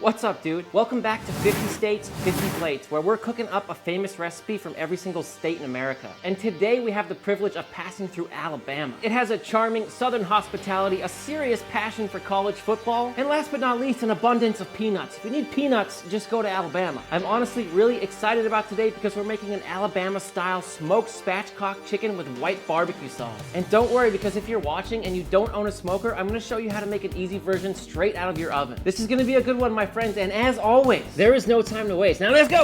What's up, dude? Welcome back to 50 States, 50 Plates, where we're cooking up a famous recipe from every single state in America. And today we have the privilege of passing through Alabama. It has a charming southern hospitality, a serious passion for college football, and last but not least, an abundance of peanuts. If you need peanuts, just go to Alabama. I'm honestly really excited about today because we're making an Alabama-style smoked spatchcock chicken with white barbecue sauce. And don't worry, because if you're watching and you don't own a smoker, I'm gonna show you how to make an easy version straight out of your oven. This is gonna be a good one, my friends, and as always, there is no time to waste. Now let's go!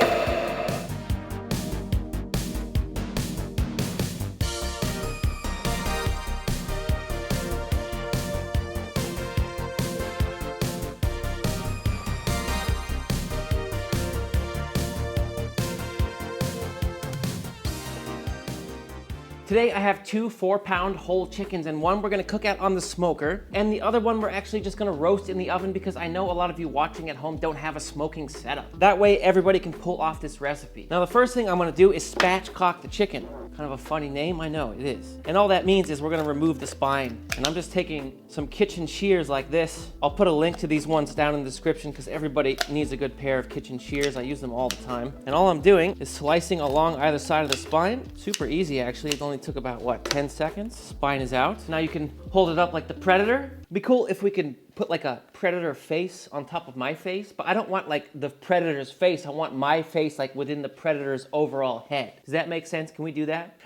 Today I have two 4-pound whole chickens, and one we're gonna cook out on the smoker, and the other one we're actually just gonna roast in the oven because I know a lot of you watching at home don't have a smoking setup. That way everybody can pull off this recipe. Now the first thing I'm gonna do is spatchcock the chicken. Kind of a funny name, I know, it is. And all that means is we're gonna remove the spine. And I'm just taking some kitchen shears like this. I'll put a link to these ones down in the description because everybody needs a good pair of kitchen shears. I use them all the time. And all I'm doing is slicing along either side of the spine. Super easy, actually. It only took about, what, 10 seconds? Spine is out. Now you can hold it up like the Predator. It'd be cool if we could put like a Predator face on top of my face, but I don't want like the Predator's face. I want my face like within the Predator's overall head. Does that make sense? Can we do that?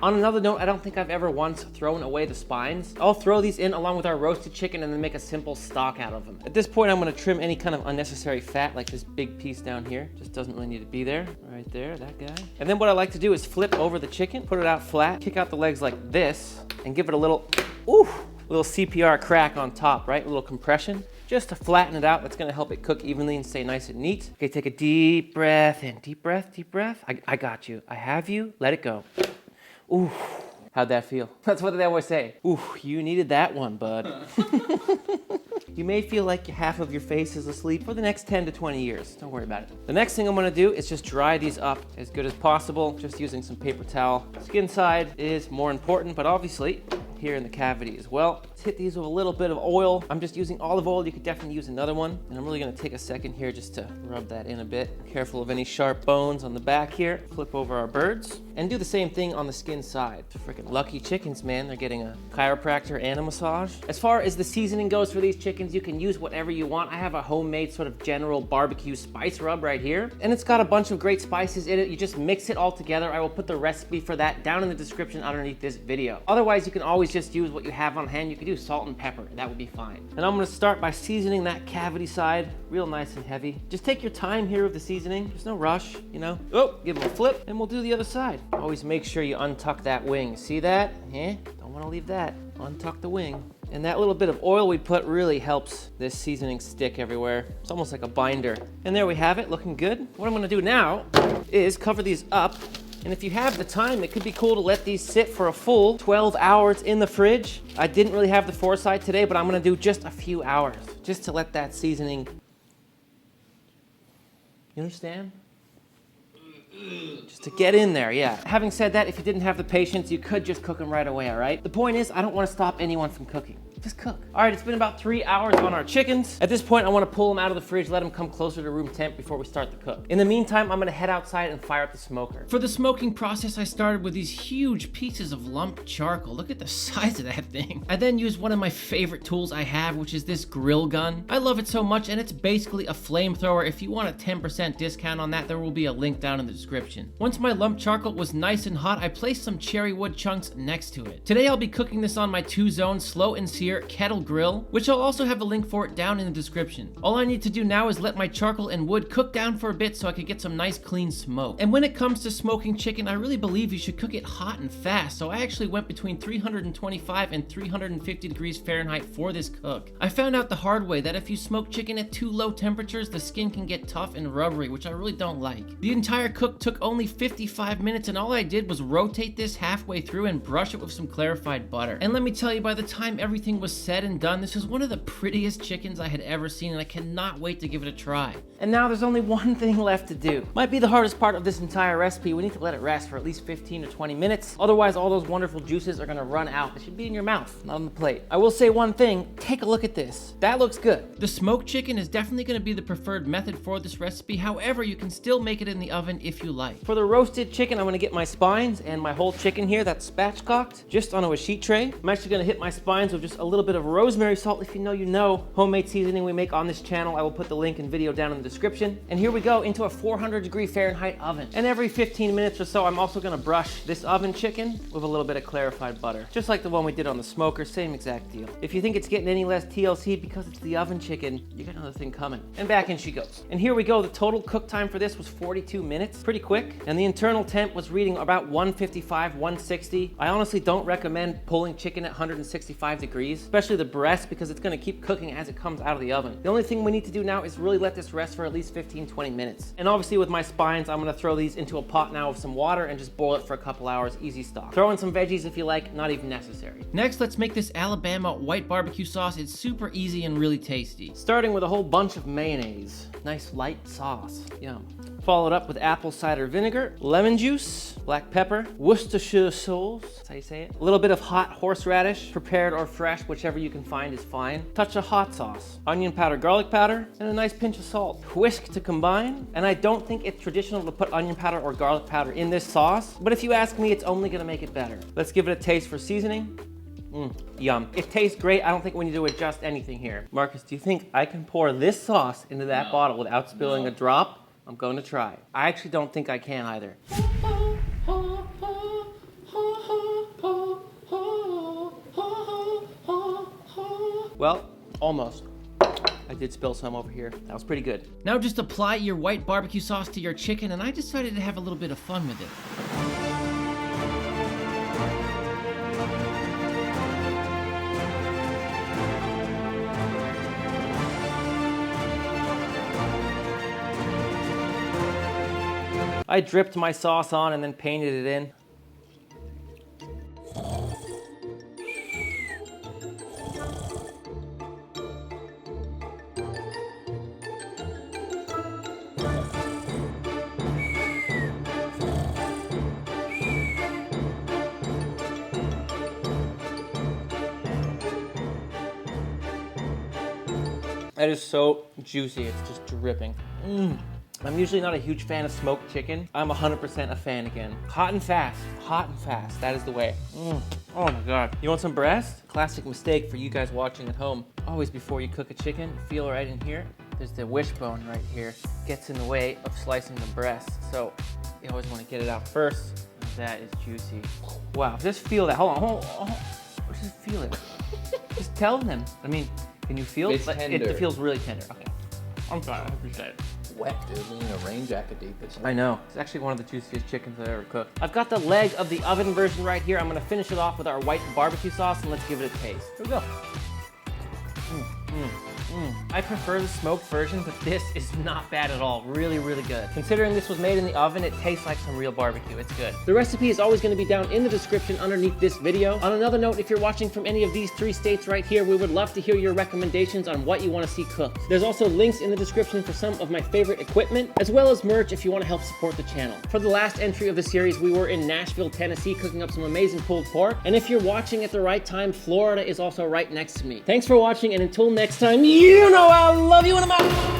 On another note, I don't think I've ever once thrown away the spines. I'll throw these in along with our roasted chicken and then make a simple stock out of them. At this point, I'm gonna trim any kind of unnecessary fat, like this big piece down here. Just doesn't really need to be there. Right there, that guy. And then what I like to do is flip over the chicken, put it out flat, kick out the legs like this, and give it a little, little CPR crack on top, right? A little compression, just to flatten it out. That's gonna help it cook evenly and stay nice and neat. Okay, take a deep breath in. Deep breath, deep breath. I got you. I have you. Let it go. Ooh, how'd that feel? That's what they always say. Ooh, you needed that one, bud. You may feel like half of your face is asleep for the next 10 to 20 years. Don't worry about it. The next thing I'm gonna do is just dry these up as good as possible, just using some paper towel. Skin side is more important, but obviously here in the cavity as well. Let's hit these with a little bit of oil. I'm just using olive oil. You could definitely use another one. And I'm really gonna take a second here just to rub that in a bit. Careful of any sharp bones on the back here. Flip over our birds and do the same thing on the skin side. Freaking lucky chickens, man. They're getting a chiropractor and a massage. As far as the seasoning goes for these chickens, you can use whatever you want. I have a homemade sort of general barbecue spice rub right here. And it's got a bunch of great spices in it. You just mix it all together. I will put the recipe for that down in the description underneath this video. Otherwise, you can always just use what you have on hand. You could do salt and pepper. That would be fine. And I'm gonna start by seasoning that cavity side real nice and heavy. Just take your time here with the seasoning. There's no rush, you know. Oh, give them a flip and we'll do the other side. Always make sure you untuck that wing. See that? Don't wanna leave that. Untuck the wing. And that little bit of oil we put really helps this seasoning stick everywhere. It's almost like a binder. And there we have it, looking good. What I'm gonna do now is cover these up. And if you have the time, it could be cool to let these sit for a full 12 hours in the fridge. I didn't really have the foresight today, but I'm gonna do just a few hours, just to let that seasoning, you understand? Just to get in there, yeah. Having said that, if you didn't have the patience, you could just cook them right away, all right? The point is, I don't wanna stop anyone from cooking. Just cook. All right, it's been about 3 hours on our chickens. At this point, I wanna pull them out of the fridge, let them come closer to room temp before we start the cook. In the meantime, I'm gonna head outside and fire up the smoker. For the smoking process, I started with these huge pieces of lumped charcoal. Look at the size of that thing. I then used one of my favorite tools I have, which is this grill gun. I love it so much, and it's basically a flamethrower. If you want a 10% discount on that, there will be a link down in the description. Once my lumped charcoal was nice and hot, I placed some cherry wood chunks next to it. Today, I'll be cooking this on my 2-zone slow and sear kettle grill, which I'll also have a link for it down in the description. All I need to do now is let my charcoal and wood cook down for a bit so I could get some nice clean smoke. And when it comes to smoking chicken, I really believe you should cook it hot and fast, so I actually went between 325 and 350 degrees Fahrenheit for this cook. I found out the hard way that if you smoke chicken at too low temperatures, the skin can get tough and rubbery, which I really don't like. The entire cook took only 55 minutes, and all I did was rotate this halfway through and brush it with some clarified butter. And let me tell you, by the time everything everything was said and done, this was one of the prettiest chickens I had ever seen, and I cannot wait to give it a try. And now there's only one thing left to do. Might be the hardest part of this entire recipe. We need to let it rest for at least 15 to 20 minutes. Otherwise, all those wonderful juices are gonna run out. They should be in your mouth, not on the plate. I will say one thing, take a look at this. That looks good. The smoked chicken is definitely gonna be the preferred method for this recipe. However, you can still make it in the oven if you like. For the roasted chicken, I'm gonna get my spines and my whole chicken here that's spatchcocked just onto a sheet tray. I'm actually gonna hit my spines with just a little bit of rosemary salt. If you know, you know. Homemade seasoning we make on this channel. I will put the link and video down in the description. And here we go into a 400-degree Fahrenheit oven. And every 15 minutes or so, I'm also gonna brush this oven chicken with a little bit of clarified butter. Just like the one we did on the smoker, same exact deal. If you think it's getting any less TLC because it's the oven chicken, you got another thing coming. And back in she goes. And here we go. The total cook time for this was 42 minutes. Pretty quick. And the internal temp was reading about 155, 160. I honestly don't recommend pulling chicken at 165 degrees, especially the breast, because it's gonna keep cooking as it comes out of the oven. The only thing we need to do now is really let this rest for at least 15, 20 minutes. And obviously with my spines, I'm gonna throw these into a pot now with some water and just boil it for a couple hours, easy stop. Throw in some veggies if you like, not even necessary. Next, let's make this Alabama white barbecue sauce. It's super easy and really tasty. Starting with a whole bunch of mayonnaise. Nice light sauce, yum. Followed up with apple cider vinegar, lemon juice, black pepper, Worcestershire sauce, that's how you say it. A little bit of hot horseradish, prepared or fresh, whichever you can find is fine. Touch of hot sauce, onion powder, garlic powder, and a nice pinch of salt. Whisk to combine, and I don't think it's traditional to put onion powder or garlic powder in this sauce, but if you ask me, it's only gonna make it better. Let's give it a taste for seasoning. Yum. It tastes great. I don't think we need to adjust anything here. Marcus, do you think I can pour this sauce into that bottle without spilling a drop? I'm going to try. I actually don't think I can either. Well, almost. I did spill some over here. That was pretty good. Now just apply your white barbecue sauce to your chicken, and I decided to have a little bit of fun with it. I dripped my sauce on and then painted it in. That is so juicy, it's just dripping. I'm usually not a huge fan of smoked chicken. I'm 100% a fan again. Hot and fast, that is the way. Oh my God. You want some breast? Classic mistake for you guys watching at home. Always before you cook a chicken, feel right in here. There's the wishbone right here. Gets in the way of slicing the breast. So you always want to get it out first. That is juicy. Wow, just feel that. Hold on. Just feel it. Just tell them. I mean, can you feel it? It feels really tender. Okay. I'm sorry, I appreciate it. Wet, dude. We need a rain jacket deep. I know. It's actually one of the juiciest chickens I've ever cooked. I've got the leg of the oven version right here. I'm gonna finish it off with our white barbecue sauce and let's give it a taste. Here we go. I prefer the smoked version, but this is not bad at all. Really, really good. Considering this was made in the oven, it tastes like some real barbecue. It's good. The recipe is always going to be down in the description underneath this video. On another note, if you're watching from any of these 3 states right here, we would love to hear your recommendations on what you want to see cooked. There's also links in the description for some of my favorite equipment, as well as merch if you want to help support the channel. For the last entry of the series, we were in Nashville, Tennessee, cooking up some amazing pulled pork. And if you're watching at the right time, Florida is also right next to me. Thanks for watching, and until next time, you know I love you and I'm out.